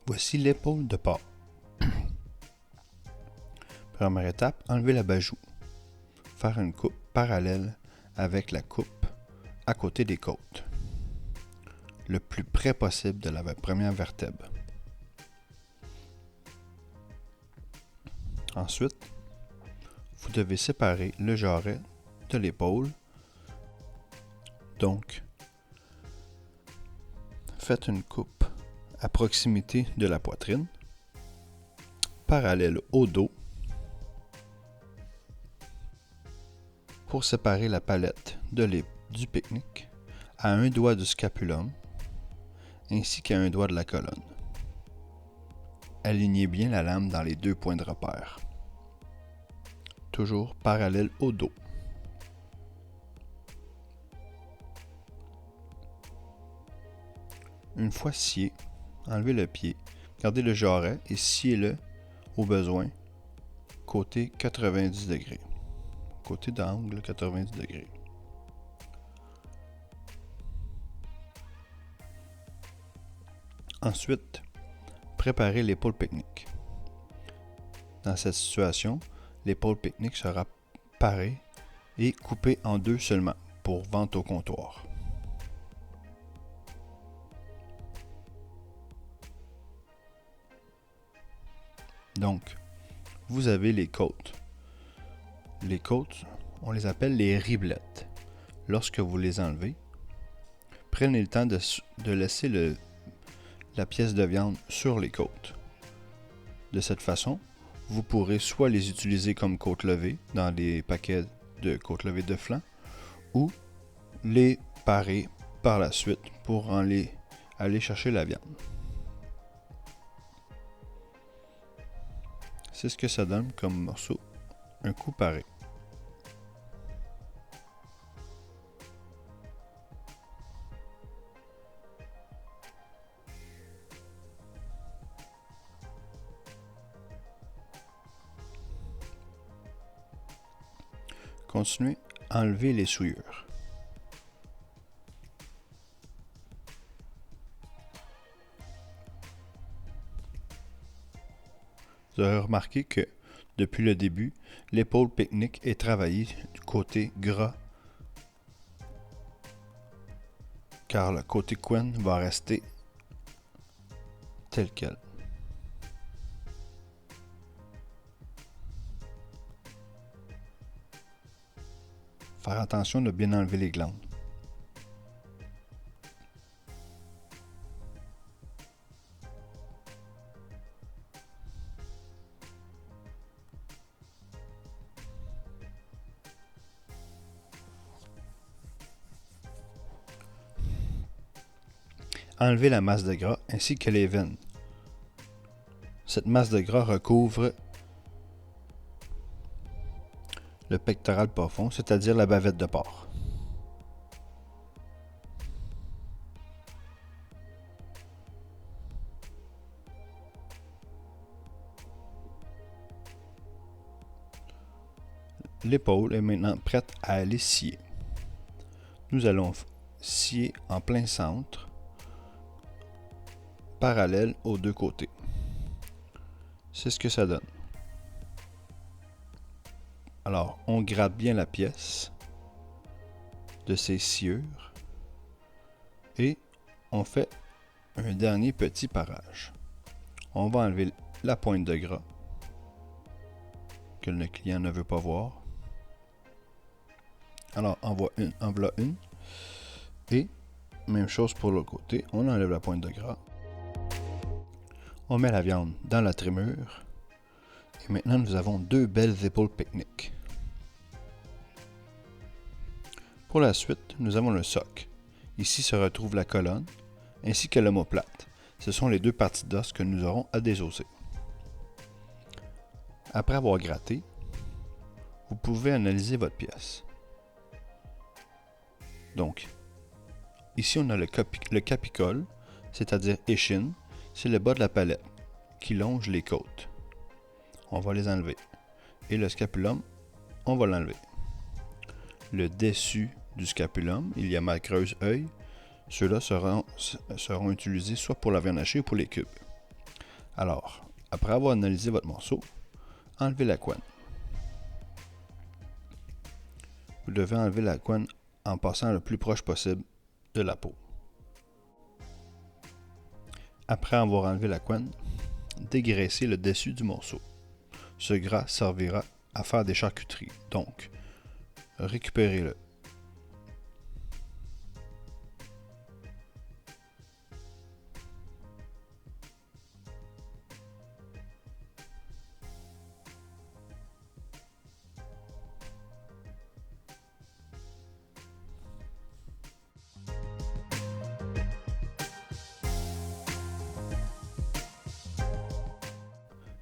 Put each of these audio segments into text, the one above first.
Voici l'épaule de porc. Première étape, enlever l'abat-joue. Faire une coupe parallèle avec la coupe à côté des côtes, le plus près possible de la première vertèbre. Ensuite, vous devez séparer le jarret de l'épaule. Donc, faites une coupe à proximité de la poitrine, parallèle au dos, pour séparer la palette du pique-nique à un doigt du scapulum ainsi qu'à un doigt de la colonne. Alignez bien la lame dans les deux points de repère, toujours parallèle au dos. Une fois scié, enlevez le pied, gardez le jarret et sciez-le au besoin côté 90 degrés. Côté d'angle 90 degrés. Ensuite, préparez l'épaule pique-nique. Dans cette situation, l'épaule pique-nique sera parée et coupée en deux seulement pour vente au comptoir. Donc, vous avez les côtes. Les côtes, on les appelle les riblettes. Lorsque vous les enlevez, prenez le temps de laisser la pièce de viande sur les côtes. De cette façon, vous pourrez soit les utiliser comme côtes levées dans les paquets de côtes levées de flanc ou les parer par la suite pour aller chercher la viande. C'est ce que ça donne comme morceau, un coup paré. Continuez à enlever les souillures. Vous aurez remarqué que, depuis le début, l'épaule pique-nique est travaillée du côté gras, car le côté couenne va rester tel quel. Faire attention de bien enlever les glandes. Enlevez la masse de gras ainsi que les veines. Cette masse de gras recouvre le pectoral profond, c'est-à-dire la bavette de porc. L'épaule est maintenant prête à aller scier. Nous allons scier en plein centre, parallèle aux deux côtés. C'est ce que ça donne. Alors, on gratte bien la pièce de ces sciures et on fait un dernier petit parage. On va enlever la pointe de gras que le client ne veut pas voir. Alors, en voilà une. Et même chose pour l'autre côté, on enlève la pointe de gras. On met la viande dans la trémure. Et maintenant, nous avons deux belles épaules pique-nique. Pour la suite, nous avons le soc. Ici se retrouve la colonne, ainsi que l'omoplate. Ce sont les deux parties d'os que nous aurons à désosser. Après avoir gratté, vous pouvez analyser votre pièce. Donc, ici on a le capicole, c'est-à-dire échine, c'est le bas de la palette qui longe les côtes. On va les enlever. Et le scapulum, on va l'enlever. Le dessus du scapulum, il y a ma creuse œil. Ceux-là seront utilisés soit pour la viande hachée ou pour les cubes. Alors, après avoir analysé votre morceau, enlevez la couenne. Vous devez enlever la couenne en passant le plus proche possible de la peau. Après avoir enlevé la couenne, dégraissez le dessus du morceau. Ce gras servira à faire des charcuteries, donc récupérez-le.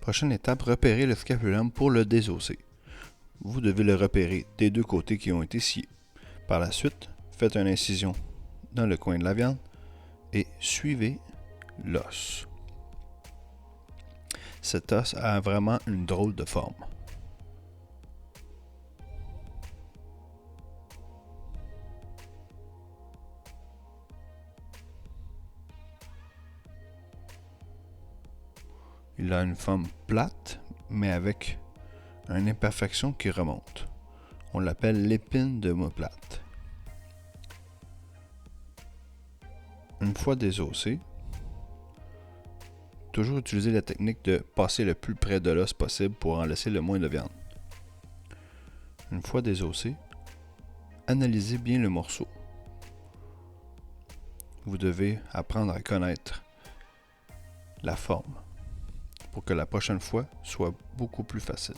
Prochaine étape, repérez le scapulum pour le désosser. Vous devez le repérer des deux côtés qui ont été sciés. Par la suite, faites une incision dans le coin de la viande et suivez l'os. Cet os a vraiment une drôle de forme. Il a une forme plate, mais avec une imperfection qui remonte. On l'appelle l'épine d'omoplate. Une fois désossé, toujours utiliser la technique de passer le plus près de l'os possible pour en laisser le moins de viande. Une fois désossé, analysez bien le morceau. Vous devez apprendre à connaître la forme pour que la prochaine fois soit beaucoup plus facile.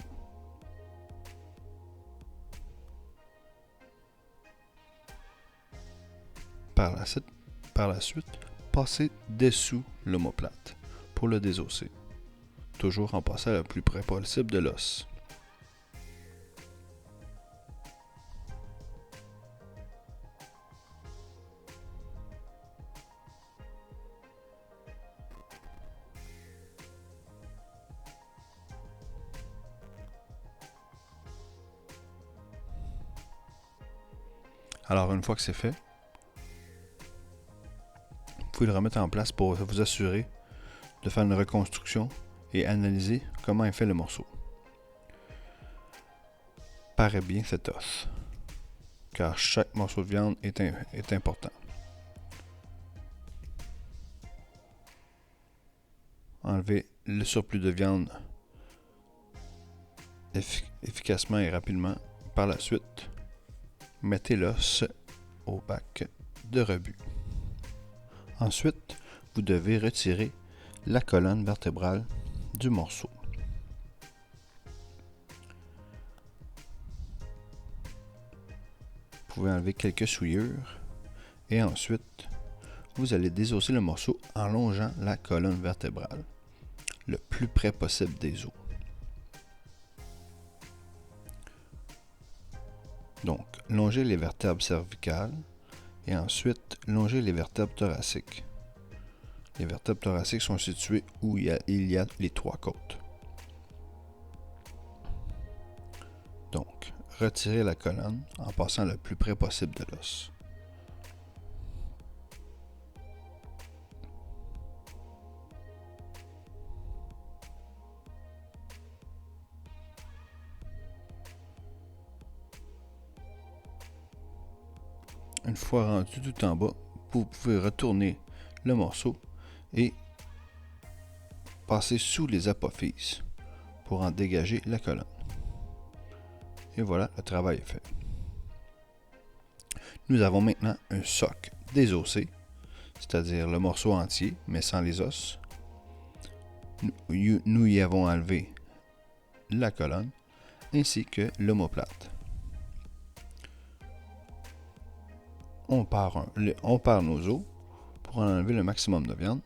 Par la suite, passez dessous l'omoplate pour le désosser, toujours en passant le plus près possible de l'os. Alors, une fois que c'est fait, vous pouvez le remettre en place pour vous assurer de faire une reconstruction et analyser comment est fait le morceau. Parez bien cet os, car chaque morceau de viande est important. Enlevez le surplus de viande efficacement et rapidement. Par la suite, mettez l'os au bac de rebut. Ensuite, vous devez retirer la colonne vertébrale du morceau. Vous pouvez enlever quelques souillures et ensuite, vous allez désosser le morceau en longeant la colonne vertébrale le plus près possible des os. Donc, longez les vertèbres cervicales et ensuite longez les vertèbres thoraciques. Les vertèbres thoraciques sont situées où il y a les trois côtes. Donc, retirez la colonne en passant le plus près possible de l'os. Une fois rendu tout en bas, vous pouvez retourner le morceau et passer sous les apophyses pour en dégager la colonne. Et voilà, le travail est fait. Nous avons maintenant un soc désossé, c'est-à-dire le morceau entier, mais sans les os. Nous y avons enlevé la colonne ainsi que l'omoplate. On pare nos os pour en enlever le maximum de viande.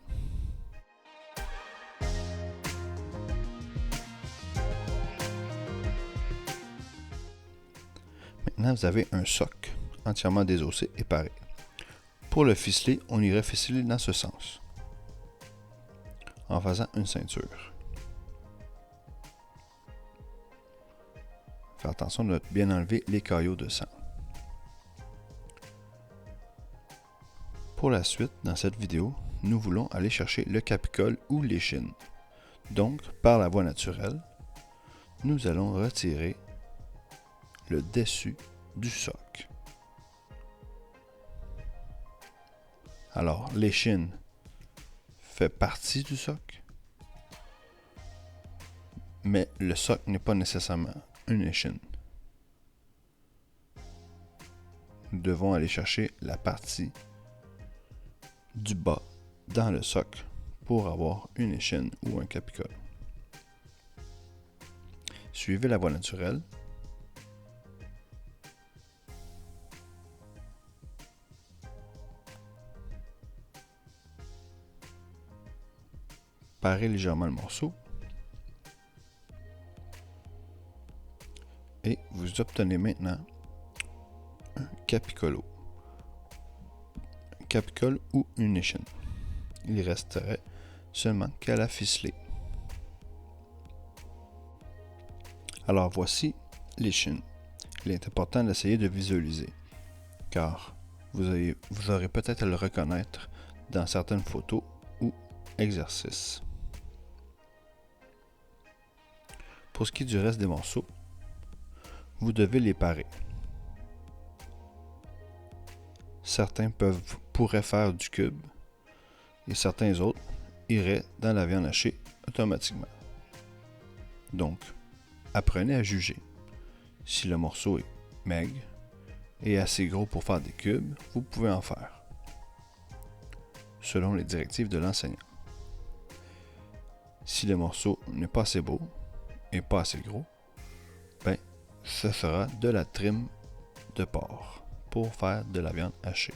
Maintenant, vous avez un soc entièrement désossé et paré. Pour le ficeler, on irait ficeler dans ce sens, en faisant une ceinture. Faire attention de bien enlever les caillots de sang. Pour la suite, dans cette vidéo, nous voulons aller chercher le capicole ou l'échine. Donc, par la voie naturelle, nous allons retirer le dessus du soc. Alors, l'échine fait partie du soc, mais le soc n'est pas nécessairement une échine. Nous devons aller chercher la partie du bas dans le soc pour avoir une échine ou un capicole. Suivez la voie naturelle. Parez légèrement le morceau. Et vous obtenez maintenant un capicolo. Un capicole ou une échine. Il resterait seulement qu'à la ficeler. Alors voici l'échine. Il est important d'essayer de visualiser, car vous aurez peut-être à le reconnaître dans certaines photos ou exercices. Pour ce qui est du reste des morceaux, vous devez les parer. Certains pourraient faire du cube et certains autres iraient dans la viande hachée automatiquement. Donc, apprenez à juger. Si le morceau est maigre et assez gros pour faire des cubes, vous pouvez en faire, selon les directives de l'enseignant. Si le morceau n'est pas assez beau et pas assez gros, ce sera de la trim de porc pour faire de la viande hachée.